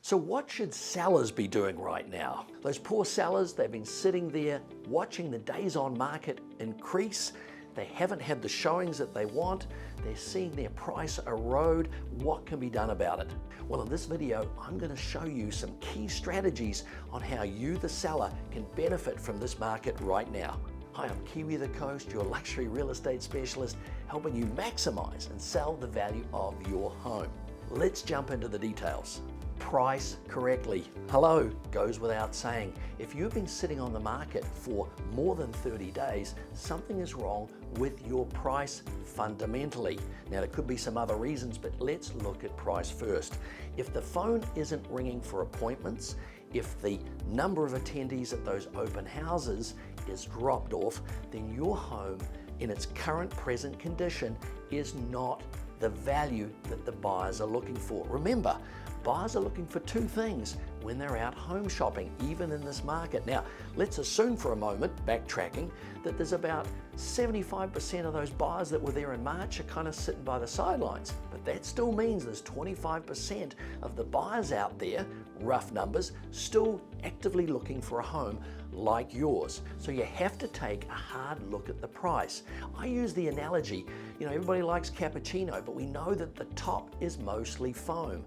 So what should sellers be doing right now? Those poor sellers, they've been sitting there watching the days on market increase. They haven't had the showings that they want. They're seeing their price erode. What can be done about it? Well, in this video, I'm going to show you some key strategies on how you, the seller, can benefit from this market right now. Hi, I'm Kiwi the Coast, your luxury real estate specialist, helping you maximize and sell the value of your home. Let's jump into the details. Price correctly. Hello, goes without saying. If you've been sitting on the market for more than 30 days, something is wrong with your price fundamentally. Now, there could be some other reasons, but let's look at price first. If the phone isn't ringing for appointments, if the number of attendees at those open houses is dropped off, then your home in its current present condition is not the value that the buyers are looking for. Remember, buyers are looking for two things when they're out home shopping, even in this market. Now, let's assume for a moment, backtracking, that there's about 75% of those buyers that were there in March are kind of sitting by the sidelines. But that still means there's 25% of the buyers out there, rough numbers, still actively looking for a home like yours. So you have to take a hard look at the price. I use the analogy, everybody likes cappuccino, but we know that the top is mostly foam.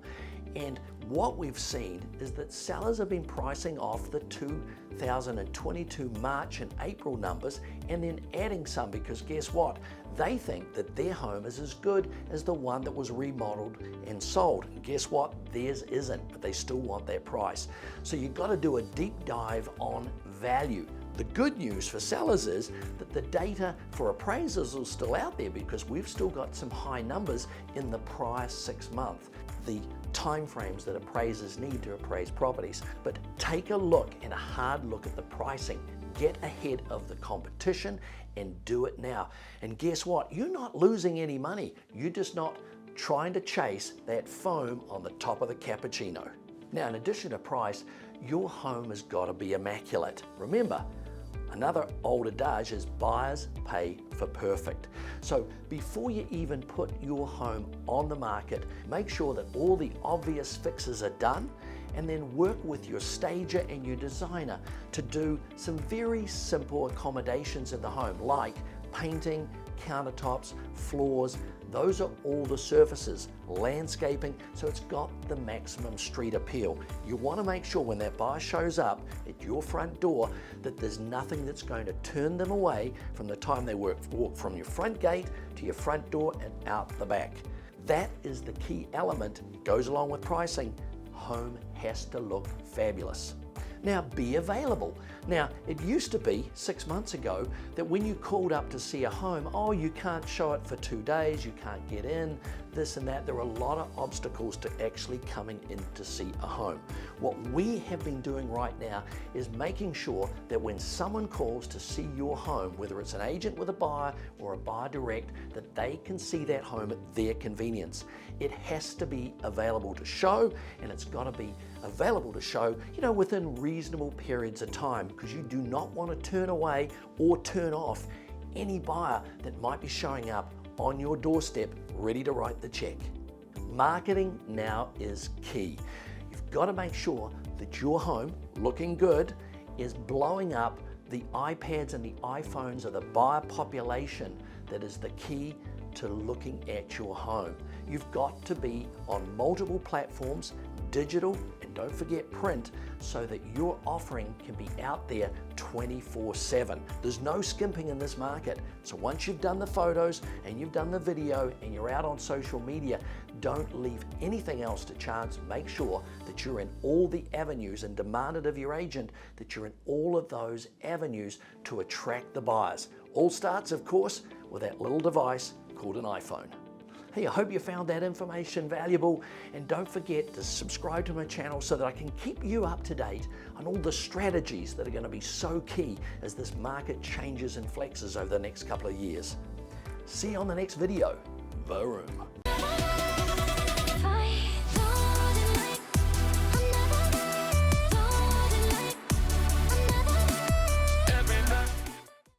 And what we've seen is that sellers have been pricing off the 2022 March and April numbers and then adding some, because guess what? They think that their home is as good as the one that was remodeled and sold. And guess what? Theirs isn't, but they still want that price. So you've got to do a deep dive on value. The good news for sellers is that the data for appraisals is still out there, because we've still got some high numbers in the prior 6 months. The timeframes that appraisers need to appraise properties. But take a look and a hard look at the pricing. Get ahead of the competition and do it now. And guess what? You're not losing any money. You're just not trying to chase that foam on the top of the cappuccino. Now, in addition to price, your home has got to be immaculate. Remember, another old adage is buyers pay for perfect. So before you even put your home on the market, make sure that all the obvious fixes are done, and then work with your stager and your designer to do some very simple accommodations in the home, like painting, countertops, floors. Those are all the surfaces, landscaping, so it's got the maximum street appeal. You want to make sure when that buyer shows up at your front door that there's nothing that's going to turn them away from the time they walk from your front gate to your front door and out the back. That is the key element. It goes along with pricing. Home has to look fabulous. Now, be available. Now, it used to be 6 months ago that when you called up to see a home, oh, you can't show it for 2 days, you can't get in, this and that. There are a lot of obstacles to actually coming in to see a home. What we have been doing right now is making sure that when someone calls to see your home, whether it's an agent with a buyer or a buyer direct, that they can see that home at their convenience. It has to be available to show, and it's got to be available to show, within reasonable periods of time, because you do not want to turn away or turn off any buyer that might be showing up on your doorstep ready to write the check. Marketing now is key. You've got to make sure that your home, looking good, is blowing up the iPads and the iPhones of the buyer population. That is the key to looking at your home. You've got to be on multiple platforms, digital, and don't forget print, so that your offering can be out there 24/7. There's no skimping in this market. So once you've done the photos and you've done the video and you're out on social media, don't leave anything else to chance. Make sure that you're in all the avenues, and demand it of your agent that you're in all of those avenues to attract the buyers. All starts, of course, with that little device called an iPhone. Hey, I hope you found that information valuable, and don't forget to subscribe to my channel so that I can keep you up to date on all the strategies that are going to be so key as this market changes and flexes over the next couple of years. See you on the next video. Vroom.